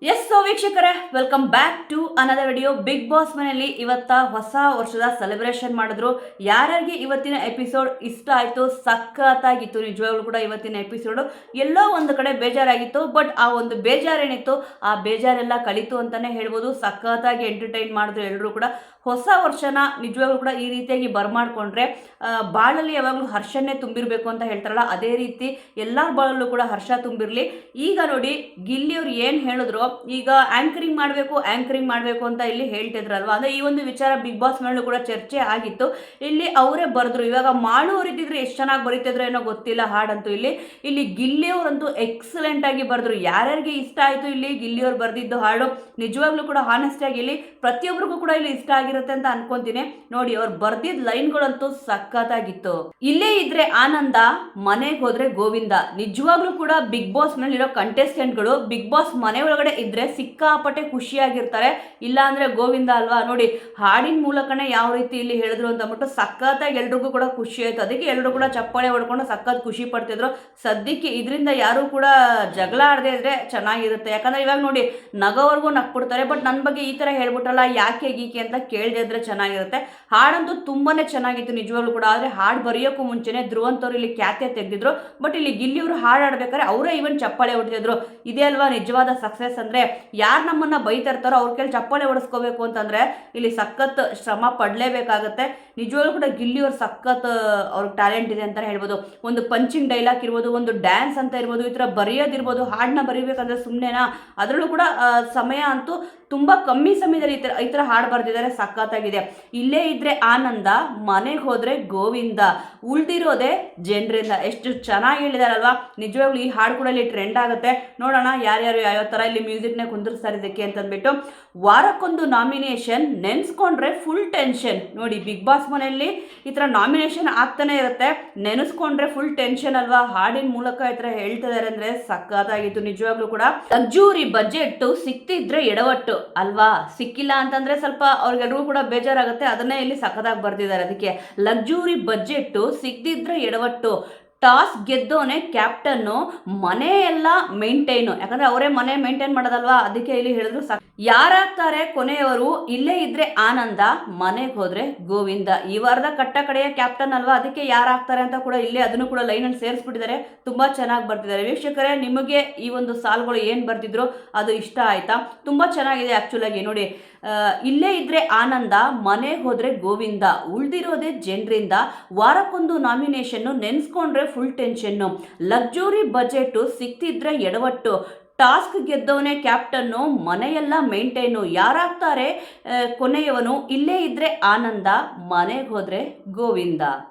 ವೀಕ್ಷಕರೇ, welcome back to another video. Bigg Boss ಮನೆಯಲ್ಲಿ ಇವತ್ತ ಹೊಸ ವರ್ಷದ ಸೆಲೆಬ್ರೇಷನ್ ಮಾಡಿದ್ರು. ಯಾರ್ಯಾರಿಗೆ ಇವತ್ತಿನ ಎಪಿಸೋಡ್ ಇಷ್ಟ ಆಯಿತು, ಸಖತ್ತಾಗಿತ್ತು. ನಿಜವಾಗ್ಲೂ ಕೂಡ ಇವತ್ತಿನ ಎಪಿಸೋಡು ಎಲ್ಲೋ ಒಂದು ಕಡೆ ಬೇಜಾರಾಗಿತ್ತು. ಬಟ್ ಆ ಒಂದು ಬೇಜಾರೇನಿತ್ತು, ಆ ಬೇಜಾರೆಲ್ಲ ಕಳೀತು ಅಂತಲೇ ಹೇಳ್ಬೋದು. ಸಖತ್ತಾಗಿ ಎಂಟರ್ಟೈನ್ ಮಾಡಿದ್ರು ಎಲ್ಲರೂ ಕೂಡ. ಹೊಸ ವರ್ಷನ ನಿಜವಾಗ್ಲೂ ಕೂಡ ಈ ರೀತಿಯಾಗಿ ಬರ್ಮಾಡ್ಕೊಂಡ್ರೆ ಬಾಳಲ್ಲಿ ಯಾವಾಗಲೂ ಹರ್ಷನ್ನೇ ತುಂಬಿರಬೇಕು ಅಂತ ಹೇಳ್ತಾರಲ್ಲ, ಅದೇ ರೀತಿ ಎಲ್ಲರ ಬಾಳಲ್ಲೂ ಕೂಡ ಹರ್ಷ ತುಂಬಿರಲಿ. ಈಗ ನೋಡಿ, ಗಿಲ್ಲಿಯವ್ರು ಏನು ಹೇಳಿದ್ರು, ಈಗ ಆಂಕರಿಂಗ್ ಮಾಡಬೇಕು ಅಂತ ಇಲ್ಲಿ ಹೇಳ್ತಿದ್ರಲ್ವಾ. ಅಂದರೆ ಈ ಒಂದು ವಿಚಾರ ಬಿಗ್ ಬಾಸ್ ಮೇಲೂ ಕೂಡ ಚರ್ಚೆ ಆಗಿತ್ತು. ಇಲ್ಲಿ ಅವರೇ ಬರೆದ್ರು. ಇವಾಗ ಮಾಡುವವರಿದ್ದಿದ್ರೆ ಎಷ್ಟು ಚೆನ್ನಾಗಿ ಬರೀತಿದ್ರು ಏನೋ ಗೊತ್ತಿಲ್ಲ ಹಾಡಂತೂ. ಇಲ್ಲಿ ಗಿಲ್ಲಿಯವರಂತೂ ಎಕ್ಸಲೆಂಟ್ ಆಗಿ ಬರೆದ್ರು. ಯಾರ್ಯಾರಿಗೆ ಇಷ್ಟ ಆಯಿತು ಇಲ್ಲಿ ಗಿಲ್ಲಿಯವ್ರು ಬರೆದಿದ್ದು ಹಾಡು, ನಿಜವಾಗ್ಲೂ ಕೂಡ ಹಾನೆಸ್ಟ್ ಆಗಿ ಇಲ್ಲಿ ಪ್ರತಿಯೊಬ್ಬರಿಗೂ ಕೂಡ ಇಲ್ಲಿ ಇಷ್ಟ ಆಗಿರುತ್ತೆ ಅಂತ ಅನ್ಕೊಂತೀನಿ. ನೋಡಿ, ಅವ್ರು ಬರ್ದಿದ್ದ ಲೈನ್ಗಳಂತೂ ಸಖತ್ತಾಗಿತ್ತು. ಇಲ್ಲೇ ಇದ್ರೆ ಆನಂದ, ಮನೆಗೆ ಹೋದ್ರೆ ಗೋವಿಂದ. ನಿಜವಾಗ್ಲೂ ಕೂಡ ಬಿಗ್ ಬಾಸ್ ನಲ್ಲಿರೋ ಕಂಟೆಸ್ಟೆಂಟ್ಗಳು ಬಿಗ್ ಬಾಸ್ ಮನೆ ಒಳಗಡೆ ಇದ್ರೆ ಸಿಕ್ಕಾಪಟ್ಟೆ ಖುಷಿಯಾಗಿರ್ತಾರೆ. ಇಲ್ಲ ಅಂದ್ರೆ ಗೋವಿಂದ ಅಲ್ವಾ. ನೋಡಿ, ಹಾಡಿನ ಮೂಲಕನೇ ಯಾವ ರೀತಿ ಇಲ್ಲಿ ಹೇಳಿದ್ರು ಅಂತ ಅಂದ್ಬಿಟ್ಟು ಸಖತ್ತಾಗಿ ಎಲ್ರಿಗೂ ಕೂಡ ಖುಷಿ ಆಯ್ತು. ಅದಕ್ಕೆ ಎಲ್ಲರೂ ಕೂಡ ಚಪ್ಪಾಳೆ ಹೊಡ್ಕೊಂಡು ಸಖತ್ ಖುಷಿ ಪಡ್ತಿದ್ರು. ಸದ್ಯಕ್ಕೆ ಇದರಿಂದ ಯಾರು ಕೂಡ ಜಗಳ ಆಡದೆ ಇದ್ರೆ ಚೆನ್ನಾಗಿರುತ್ತೆ. ಯಾಕಂದ್ರೆ ಇವಾಗ ನೋಡಿ, ನಗೋವರೆಗೂ ನಕ್ಬಿಡ್ತಾರೆ. ಬಟ್ ನನ್ನ ಬಗ್ಗೆ ಈ ತರ ಹೇಳ್ಬಿಟ್ರಲ್ಲ, ಯಾಕೆ ಗೀಕೆ ಅಂತ ಕೇಳದೆ ಇದ್ರೆ ಚೆನ್ನಾಗಿರುತ್ತೆ. ಹಾಡಂತೂ ತುಂಬಾನೇ ಚೆನ್ನಾಗಿತ್ತು ನಿಜವಾಗ್ಲೂ ಕೂಡ. ಆದ್ರೆ ಹಾಡು ಬರೆಯೋಕ್ಕೂ ಮುಂಚೆನೆ ಧ್ರುವಂತವ್ರು ಇಲ್ಲಿ ಖ್ಯಾತೆ ತೆಗೆದಿದ್ರು. ಬಟ್ ಇಲ್ಲಿ ಗಿಲ್ಲಿಯವರು ಹಾಡು ಆಡ್ಬೇಕಾದ್ರೆ ಅವರೇ ಇವನ್ ಚಪ್ಪಾಳೆ ಹೊಡ್ತಿದ್ರು. ಇದೇ ಅಲ್ವಾ ನಿಜವಾದ ಸಕ್ಸಸ್ ಅಂದ್ರೆ. ಯಾರು ನಮ್ಮನ್ನ ಬೈತಾ ಇರ್ತಾರೋ ಅವ್ರ ಕೈಲಿ ಚಪ್ಪಾಳೆ ಹೊಡಿಸ್ಕೋಬೇಕು ಅಂತಂದ್ರೆ ಇಲ್ಲಿ ಸಖತ್ ಶ್ರಮ ಪಡ್ಲೇಬೇಕಾಗತ್ತೆ. ನಿಜವಾಗ್ಲೂ ಕೂಡ ಗಿಲ್ಲಿಯವ್ರು ಸಖತ್ ಅವ್ರಿಗೆ ಟ್ಯಾಲೆಂಟ್ ಇದೆ ಅಂತ ಹೇಳ್ಬೋದು. ಒಂದು ಪಂಚಿಂಗ್ ಡೈಲಾಗ್ ಇರ್ಬೋದು, ಒಂದು ಡ್ಯಾನ್ಸ್ ಅಂತ ಇರ್ಬೋದು, ಈ ತರ ಬರೆಯೋದಿರ್ಬೋದು. ಹಾಡನ್ನ ಬರೀಬೇಕಂದ್ರೆ ಸುಮ್ಮನೆನಾ? ಅದರಲ್ಲೂ ಕೂಡ ಸಮಯ ಅಂತೂ ತುಂಬಾ ಕಮ್ಮಿ ಸಮಯದಲ್ಲಿ ಈ ತರ ಹಾಡು ಬರ್ದಿದ್ದಾರೆ. ಸಖತ್ತಾಗಿದೆ. ಇಲ್ಲೇ ಇದ್ರೆ ಆನಂದ, ಮನೆಗೆ ಹೋದ್ರೆ ಗೋವಿಂದ, ಉಳ್ದಿರೋದೇ ಜನರಿಂದ. ಎಷ್ಟು ಚೆನ್ನಾಗಿ ಹೇಳಿದಾರಲ್ವಾ. ನಿಜವಾಗ್ಲೂ ಈ ಹಾಡು ಕೂಡ ಇಲ್ಲಿ ಟ್ರೆಂಡ್ ಆಗುತ್ತೆ. ನೋಡೋಣ ಯಾರ್ಯಾರು ಯಾವ ತರ ಇಲ್ಲಿ ಮ್ಯೂಸಿಕ್ನ ಕುಂದಿರ್ಸ್ತಾರೆ ಇದಕ್ಕೆ ಅಂತಂದ್ಬಿಟ್ಟು. ವಾರಕ್ಕೊಂದು ನಾಮಿನೇಷನ್, ನೆನ್ಸ್ಕೊಂಡ್ರೆ ಫುಲ್ ಟೆನ್ಷನ್. ನೋಡಿ, ಬಿಗ್ ಬಾಸ್ ಮನೆಯಲ್ಲಿ ಈ ತರ ನಾಮಿನೇಷನ್ ಆಗ್ತಾನೆ ಇರುತ್ತೆ. ನೆನೆಸ್ಕೊಂಡ್ರೆ ಫುಲ್ ಟೆನ್ಷನ್ ಅಲ್ವಾ. ಹಾಡಿನ ಮೂಲಕ ಈ ತರ ಹೇಳ್ತಿದ್ದಾರೆ ಅಂದ್ರೆ ಸಖತ್ತಾಗಿತ್ತು ನಿಜವಾಗ್ಲೂ ಕೂಡ. ಲಕ್ಸುರಿ ಬಜೆಟ್ ಸಿಕ್ತಿದ್ರೆ ಎಡವಟ್ಟು ಅಲ್ವಾ. ಸಿಕ್ಕಿಲ್ಲ ಅಂತಂದ್ರೆ ಸ್ವಲ್ಪ ಅವ್ರಿಗೆಲ್ರಿಗೂ ಕೂಡ ಬೇಜಾರಾಗುತ್ತೆ. ಅದನ್ನೇ ಇಲ್ಲಿ ಸಖತ್ತಾಗಿ ಬರ್ದಿದ್ದಾರೆ. ಅದಕ್ಕೆ ಲಕ್ಸುರಿ ಬಜೆಟ್ ಸಿಕ್ತಿದ್ರೆ ಎಡವಟ್ಟು, ಟಾಸ್ ಗೆದ್ದೋನೆ ಕ್ಯಾಪ್ಟನ್ನು, ಮನೆ ಎಲ್ಲ ಮೇಂಟೈನು. ಯಾಕಂದ್ರೆ ಅವರೇ ಮನೆ ಮೇಂಟೈನ್ ಮಾಡೋದಲ್ವಾ, ಅದಕ್ಕೆ ಇಲ್ಲಿ ಹೇಳಿದ್ರು. ಯಾರಾಗ್ತಾರೆ ಕೊನೆಯವರು? ಇಲ್ಲೇ ಇದ್ರೆ ಆನಂದ, ಮನೆಗೆ ಹೋದ್ರೆ ಗೋವಿಂದ. ಈ ವಾರದ ಕಟ್ಟ ಕಡೆಯ ಕ್ಯಾಪ್ಟನ್ ಅಲ್ವಾ, ಅದಕ್ಕೆ ಯಾರಾಗ್ತಾರೆ ಅಂತ ಕೂಡ ಇಲ್ಲೇ ಅದನ್ನು ಕೂಡ ಲೈನಲ್ಲಿ ಸೇರಿಸ್ಬಿಟ್ಟಿದ್ದಾರೆ. ತುಂಬಾ ಚೆನ್ನಾಗಿ ಬರ್ತಿದ್ದಾರೆ. ವೀಕ್ಷಕರೇ, ನಿಮಗೆ ಈ ಒಂದು ಸಾಲುಗಳು ಏನ್ ಬರ್ತಿದ್ರು ಅದು ಇಷ್ಟ ಆಯ್ತಾ? ತುಂಬಾ ಚೆನ್ನಾಗಿದೆ ಆಕ್ಚುಲ್ ಆಗಿ. ನೋಡಿ, ಇಲ್ಲೇ ಇದ್ರೆ ಆನಂದ, ಮನೆಗೆ ಹೋದ್ರೆ ಗೋವಿಂದ, ಉಳ್ದಿರೋದೇ ಜನರಿಂದ, ವಾರಕ್ಕೊಂದು ನಾಮಿನೇಷನ್ನು, ನೆನ್ಸ್ಕೊಂಡ್ರೆ ಫುಲ್ ಟೆನ್ಷನ್ನು, ಲಕ್ಸುರಿ ಬಜೆಟ್ ಸಿಕ್ತಿದ್ರೆ ಎಡವಟ್ಟು, ಟಾಸ್ಕ್ ಗೆದ್ದವನೇ ಕ್ಯಾಪ್ಟನ್ನು, ಮನೆಯೆಲ್ಲ ಮೇಂಟೈನು. ಯಾರಾಗ್ತಾರೆ ಕೊನೆಯವನು? ಇಲ್ಲೇ ಇದ್ರೆ ಆನಂದ, ಮನೆಗೆ ಹೋದ್ರೆ ಗೋವಿಂದ.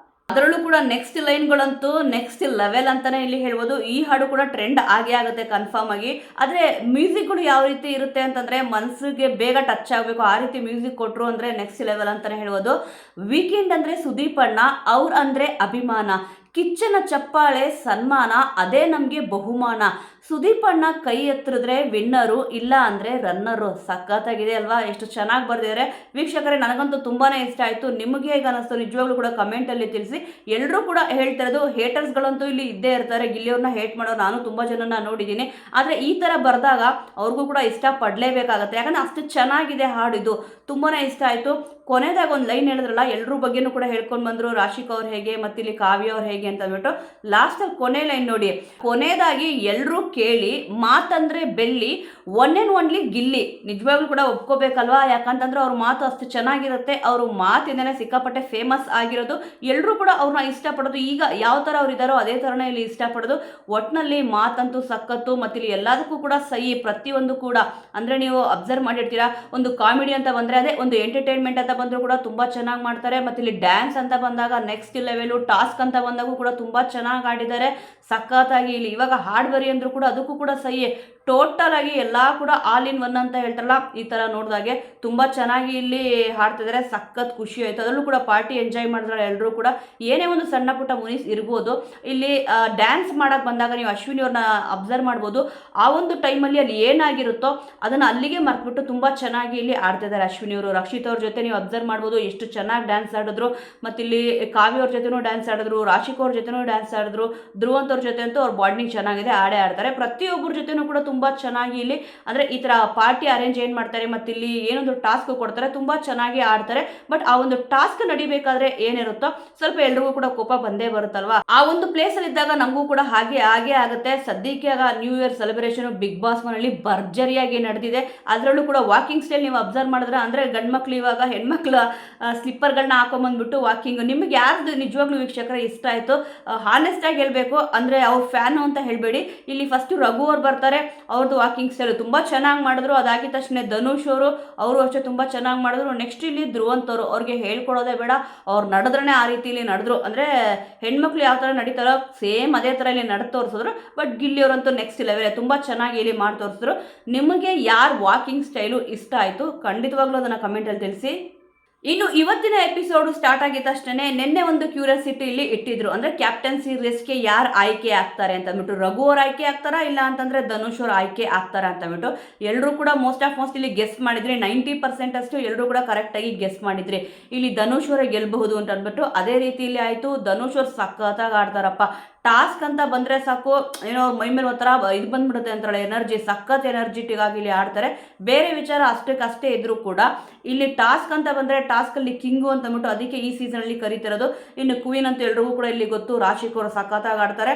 ಅದರಲ್ಲೂ ಕೂಡ ನೆಕ್ಸ್ಟ್ ಲೈನ್ಗಳಂತೂ ನೆಕ್ಸ್ಟ್ ಲೆವೆಲ್ ಅಂತಾನೆ ಇಲ್ಲಿ ಹೇಳ್ಬೋದು. ಈ ಹಾಡು ಕೂಡ ಟ್ರೆಂಡ್ ಆಗೇ ಆಗುತ್ತೆ ಕನ್ಫರ್ಮ್ ಆಗಿ. ಆದರೆ ಮ್ಯೂಸಿಕ್ಗಳು ಯಾವ ರೀತಿ ಇರುತ್ತೆ ಅಂತಂದ್ರೆ ಮನಸ್ಸಿಗೆ ಬೇಗ ಟಚ್ ಆಗಬೇಕು, ಆ ರೀತಿ ಮ್ಯೂಸಿಕ್ ಕೊಟ್ಟರು ಅಂದ್ರೆ ನೆಕ್ಸ್ಟ್ ಲೆವೆಲ್ ಅಂತಾನೆ ಹೇಳ್ಬೋದು. ವೀಕೆಂಡ್ ಅಂದ್ರೆ ಸುದೀಪ್ ಅಣ್ಣ, ಅವ್ರ ಅಂದ್ರೆ ಅಭಿಮಾನ, ಕಿಚ್ಚನ ಚಪ್ಪಾಳೆ ಸನ್ಮಾನ, ಅದೇ ನಮಗೆ ಬಹುಮಾನ. ಸುದೀಪ್ ಅಣ್ಣ ಕೈ ಎತ್ತಿದ್ರೆ ವಿನ್ನರು, ಇಲ್ಲ ಅಂದರೆ ರನ್ನರು. ಸಖತ್ತಾಗಿದೆ ಅಲ್ವಾ, ಎಷ್ಟು ಚೆನ್ನಾಗಿ ಬರ್ದಿದ್ದಾರೆ. ವೀಕ್ಷಕರೇ, ನನಗಂತೂ ತುಂಬಾ ಇಷ್ಟ ಆಯಿತು. ನಿಮಗೆ ಹೇಗೆ ಅನ್ನಿಸ್ತು ನಿಜವಾಗ್ಲೂ ಕೂಡ ಕಮೆಂಟಲ್ಲಿ ತಿಳಿಸಿ. ಎಲ್ಲರೂ ಕೂಡ ಹೇಳ್ತಿರೋದು, ಹೇಟರ್ಸ್ಗಳಂತೂ ಇಲ್ಲಿ ಇದ್ದೇ ಇರ್ತಾರೆ. ಗಿಲ್ಲಿಯವ್ರನ್ನ ಹೇಟ್ ಮಾಡೋರು ನಾನು ತುಂಬ ಜನನ ನೋಡಿದ್ದೀನಿ. ಆದರೆ ಈ ಥರ ಬರೆದಾಗ ಅವ್ರಿಗೂ ಕೂಡ ಇಷ್ಟಪಡಲೇಬೇಕಾಗತ್ತೆ. ಯಾಕಂದರೆ ಅಷ್ಟು ಚೆನ್ನಾಗಿದೆ ಹಾಡು. ಇದು ತುಂಬಾ ಇಷ್ಟ ಆಯಿತು. ಕೊನೆದಾಗ ಒಂದು ಲೈನ್ ಹೇಳಿದ್ರಲ್ಲ, ಎಲ್ಲರ ಬಗ್ಗೆನೂ ಕೂಡ ಹೇಳ್ಕೊಂಡು ಬಂದರು. ರಾಶಿಕ್ ಅವ್ರು ಹೇಗೆ, ಮತ್ತು ಇಲ್ಲಿ ಕಾವ್ಯ ಅವ್ರು ಹೇಗೆ ಅಂತ ಅಂದ್ಬಿಟ್ಟು ಲಾಸ್ಟಲ್ಲಿ ಕೊನೆ ಲೈನ್ ನೋಡಿ, ಕೊನೆಯದಾಗಿ ಎಲ್ಲರೂ ಕೇಳಿ, ಮಾತಂದ್ರೆ ಬೆಳ್ಳಿ, ಒನ್ ಆ್ಯಂಡ್ ಒನ್ಲಿ ಗಿಲ್ಲಿ. ನಿಜವಾಗ್ಲೂ ಕೂಡ ಒಪ್ಕೋಬೇಕಲ್ವಾ. ಯಾಕಂತಂದ್ರೆ ಅವ್ರ ಮಾತು ಅಷ್ಟು ಚೆನ್ನಾಗಿರುತ್ತೆ. ಅವರು ಮಾತಿಂದನೇ ಸಿಕ್ಕಾಪಟ್ಟೆ ಫೇಮಸ್ ಆಗಿರೋದು. ಎಲ್ಲರೂ ಕೂಡ ಅವ್ರನ್ನ ಇಷ್ಟಪಡೋದು. ಈಗ ಯಾವ ಥರ ಅವ್ರು ಇದ್ದಾರೋ ಅದೇ ಥರನೇ ಇಲ್ಲಿ ಇಷ್ಟಪಡೋದು. ಒಟ್ಟಿನಲ್ಲಿ ಮಾತಂತೂ ಸಖತ್ತು. ಮತ್ತು ಇಲ್ಲಿ ಎಲ್ಲದಕ್ಕೂ ಕೂಡ ಸಹಿ, ಪ್ರತಿಯೊಂದು ಕೂಡ. ಅಂದರೆ ನೀವು ಅಬ್ಸರ್ವ್ ಮಾಡಿರ್ತೀರಾ, ಒಂದು ಕಾಮಿಡಿ ಅಂತ ಬಂದರೆ, ಅದೇ ಒಂದು ಎಂಟರ್ಟೈನ್ಮೆಂಟ್ ಅಂತ ಬಂದರೂ ಕೂಡ ತುಂಬ ಚೆನ್ನಾಗಿ ಮಾಡ್ತಾರೆ. ಮತ್ತು ಇಲ್ಲಿ ಡ್ಯಾನ್ಸ್ ಅಂತ ಬಂದಾಗ ನೆಕ್ಸ್ಟ್ ಲೆವೆಲು, ಟಾಸ್ಕ್ ಅಂತ ಬಂದಾಗೂ ಕೂಡ ತುಂಬ ಚೆನ್ನಾಗಿ ಆಡಿದ್ದಾರೆ. ಸಖತ್ತಾಗಿ ಇಲ್ಲಿ ಇವಾಗ ಹಾಡು ಬರಿ ಅಂದರೂ ಕೂಡ ಅದಕ್ಕೂ ಕೂಡ ಸಹಿ. ಟೋಟಲ್ ಆಗಿ ಎಲ್ಲ ಕೂಡ ಆಲ್ ಇನ್ ಒನ್ ಅಂತ ಹೇಳ್ತಾರಲ್ಲ, ಈ ಥರ ನೋಡಿದಾಗೆ ತುಂಬ ಚೆನ್ನಾಗಿ ಇಲ್ಲಿ ಹಾಡ್ತಿದ್ದಾರೆ. ಸಖತ್ ಖುಷಿ ಆಯಿತು. ಅದರಲ್ಲೂ ಕೂಡ ಪಾರ್ಟಿ ಎಂಜಾಯ್ ಮಾಡಿದ್ರೆ ಎಲ್ಲರೂ ಕೂಡ. ಏನೇ ಒಂದು ಸಣ್ಣ ಪುಟ್ಟ ಮುನಿಸ್ ಇರ್ಬೋದು. ಇಲ್ಲಿ ಡ್ಯಾನ್ಸ್ ಮಾಡೋಕ್ಕೆ ಬಂದಾಗ ನೀವು ಅಶ್ವಿನಿ ಅವ್ರನ್ನ ಅಬ್ಸರ್ವ್ ಮಾಡ್ಬೋದು. ಆ ಒಂದು ಟೈಮಲ್ಲಿ ಅಲ್ಲಿ ಏನಾಗಿರುತ್ತೋ ಅದನ್ನು ಅಲ್ಲಿಗೆ ಮರ್ತ್ಬಿಟ್ಟು ತುಂಬ ಚೆನ್ನಾಗಿ ಇಲ್ಲಿ ಆಡ್ತಿದ್ದಾರೆ ಅಶ್ವಿನಿ ಅವರು. ರಕ್ಷಿತ್ ಅವ್ರ ಜೊತೆ ನೀವು ಅಬ್ಸರ್ವ್ ಮಾಡ್ಬೋದು, ಎಷ್ಟು ಚೆನ್ನಾಗಿ ಡ್ಯಾನ್ಸ್ ಆಡಿದ್ರು. ಮತ್ತು ಇಲ್ಲಿ ಕಾವ್ಯ ಅವ್ರ ಜೊತೆನೂ ಡ್ಯಾನ್ಸ್ ಆಡಿದ್ರು, ರಾಶಿಕ್ ಅವ್ರ ಜೊತೆನೂ ಡ್ಯಾನ್ಸ್ ಆಡಿದ್ರು, ಧ್ರುವಂತ್ ಅವ್ರ ಜೊತೆ ಅಂತೂ ಅವ್ರ ಬಾಂಡಿಂಗ್ ಚೆನ್ನಾಗಿದೆ, ಆಡೇ ಆಡ್ತಾರೆ. ಪ್ರತಿಯೊಬ್ಬರ ಜೊತೆನೂ ಕೂಡ ತುಂಬ ಚೆನ್ನಾಗಿ ಇಲ್ಲಿ ಅಂದರೆ ಈ ಥರ ಪಾರ್ಟಿ ಅರೇಂಜ್ ಏನು ಮಾಡ್ತಾರೆ ಮತ್ತು ಇಲ್ಲಿ ಏನೊಂದು ಟಾಸ್ಕ್ ಕೊಡ್ತಾರೆ ತುಂಬ ಚೆನ್ನಾಗಿ ಆಡ್ತಾರೆ. ಬಟ್ ಆ ಒಂದು ಟಾಸ್ಕ್ ನಡಿಬೇಕಾದ್ರೆ ಏನಿರುತ್ತೋ ಸ್ವಲ್ಪ ಎಲ್ರಿಗೂ ಕೂಡ ಕೋಪ ಬಂದೇ ಬರುತ್ತಲ್ವಾ. ಆ ಒಂದು ಪ್ಲೇಸ್ ಅಲ್ಲಿ ಇದ್ದಾಗ ನಮಗೂ ಕೂಡ ಹಾಗೆ ಆಗುತ್ತೆ. ಸದ್ಯಕ್ಕೆ ಆಗ new year celebration Bigg Boss ಮನೆಯಲ್ಲಿ ಭರ್ಜರಿಯಾಗಿ ನಡೆದಿದೆ. ಅದರಲ್ಲೂ ಕೂಡ ವಾಕಿಂಗ್ ಸ್ಟೈಲ್ ನೀವು ಅಬ್ಸರ್ವ್ ಮಾಡಿದ್ರೆ ಅಂದರೆ ಗಂಡು ಮಕ್ಳು ಇವಾಗ ಹೆಣ್ಮಕ್ಳು ಸ್ಲಿಪ್ಪರ್ಗಳನ್ನ ಹಾಕೊಂಬಂದ್ಬಿಟ್ಟು ವಾಕಿಂಗ್. ನಿಮ್ಗೆ ಯಾರ್ದು ನಿಜವಾಗ್ಲೂ ವೀಕ್ಷಕರ ಇಷ್ಟ ಆಯಿತು? ಹಾನೆಸ್ಟ್ ಆಗಿ ಹೇಳಬೇಕು ಅಂದರೆ ಅವ್ರ ಫ್ಯಾನು ಅಂತ ಹೇಳಬೇಡಿ. ಇಲ್ಲಿ ಫಸ್ಟ್ ರಘು ಅವ್ರು ಬರ್ತಾರೆ, ಅವ್ರದ್ದು ವಾಕಿಂಗ್ ಸ್ಟೈಲ್ ತುಂಬ ಚೆನ್ನಾಗಿ ಮಾಡಿದ್ರು. ಅದಾಗಿದ ತಕ್ಷಣ ಧನುಷ್ ಅವರು ಅಷ್ಟೇ ತುಂಬ ಚೆನ್ನಾಗಿ ಮಾಡಿದ್ರು. ನೆಕ್ಸ್ಟ್ ಇಲ್ಲಿ ಧ್ರುವಂತ್ ಅವರು, ಅವ್ರಿಗೆ ಹೇಳ್ಕೊಡೋದೇ ಬೇಡ, ಅವ್ರು ನಡೆದ್ರೇ ಆ ರೀತಿಯಲ್ಲಿ ನಡೆದ್ರು. ಅಂದರೆ ಹೆಣ್ಮಕ್ಳು ಯಾವ ಥರ ನಡೀತಾರೋ ಸೇಮ್ ಅದೇ ಥರ ಇಲ್ಲಿ ನಡೆ ತೋರಿಸಿದ್ರು. ಬಟ್ ಗಿಲ್ಲಿಯವರಂತೂ ನೆಕ್ಸ್ಟ್ ಲೆವೆಲ್ ತುಂಬ ಚೆನ್ನಾಗಿ ಇಲ್ಲಿ ಮಾಡಿ ತೋರಿಸಿದ್ರು. ನಿಮಗೆ ಯಾರು ವಾಕಿಂಗ್ ಸ್ಟೈಲು ಇಷ್ಟ ಆಯಿತು ಖಂಡಿತವಾಗ್ಲೂ ಅದನ್ನು ಕಮೆಂಟಲ್ಲಿ ತಿಳಿಸಿ. ಇನ್ನು ಇವತ್ತಿನ ಎಪಿಸೋಡು ಸ್ಟಾರ್ಟ್ ಆಗಿದ ತಕ್ಷಣ ನಿನ್ನೆ ಒಂದು ಕ್ಯೂರಿಯಾಸಿಟಿ ಇಲ್ಲಿ ಇಟ್ಟಿದ್ರು, ಅಂದರೆ ಕ್ಯಾಪ್ಟನ್ಸಿ ರೇಸ್ಗೆ ಯಾರು ಆಯ್ಕೆ ಆಗ್ತಾರೆ ಅಂತ ಅಂದ್ಬಿಟ್ಟು. ರಘು ಅವ್ರು ಆಯ್ಕೆ ಆಗ್ತಾರಾ ಇಲ್ಲ ಅಂತಂದರೆ ಧನುಷ್ ಅವ್ರು ಆಯ್ಕೆ ಆಗ್ತಾರಾ ಅಂತ ಅಂದ್ಬಿಟ್ಟು ಎಲ್ಲರೂ ಕೂಡ ಮೋಸ್ಟ್ ಇಲ್ಲಿ ಗೆಸ್ ಮಾಡಿದ್ರಿ. 90% ಅಷ್ಟು ಎಲ್ಲರೂ ಕೂಡ ಕರೆಕ್ಟಾಗಿ ಗೆಸ್ ಮಾಡಿದ್ರಿ. ಇಲ್ಲಿ ಧನುಷ್ ಅವರೇ ಗೆಲ್ಲಬಹುದು ಅಂತ ಅಂದ್ಬಿಟ್ಟು ಅದೇ ರೀತಿಯಲ್ಲಿ ಆಯಿತು. ಧನುಷ್ ಅವ್ರು ಸಖತ್ತಾಗಿ ಆಡ್ತಾರಪ್ಪ. ಟಾಸ್ಕ್ ಅಂತ ಬಂದರೆ ಸಾಕು, ಏನೋ ಮೈ ಮೇಲೆ ಒಂಥರ ಇದು ಬಂದ್ಬಿಡುತ್ತೆ ಅಂತಾಳೆ, ಎನರ್ಜಿ, ಸಖತ್ ಎನರ್ಜಿಟಿಕ್ ಆಗಿ ಇಲ್ಲಿ ಆಡ್ತಾರೆ. ಬೇರೆ ವಿಚಾರ ಅಷ್ಟಕ್ಕಷ್ಟೇ ಇದ್ರೂ ಕೂಡ ಇಲ್ಲಿ ಟಾಸ್ಕ್ ಅಂತ ಬಂದರೆ ಟಾಸ್ಕಲ್ಲಿ ಕಿಂಗು ಅಂತ ಅಂದ್ಬಿಟ್ಟು ಅದಕ್ಕೆ ಈ ಸೀಸನಲ್ಲಿ ಕರೀತಿರೋದು. ಇನ್ನು ಕ್ವೀನ್ ಅಂತ ಎಲ್ರಿಗೂ ಕೂಡ ಇಲ್ಲಿ ಗೊತ್ತು, ರಾಶಿಕ್ ಅವರು ಸಖತ್ತಾಗಿ ಆಡ್ತಾರೆ.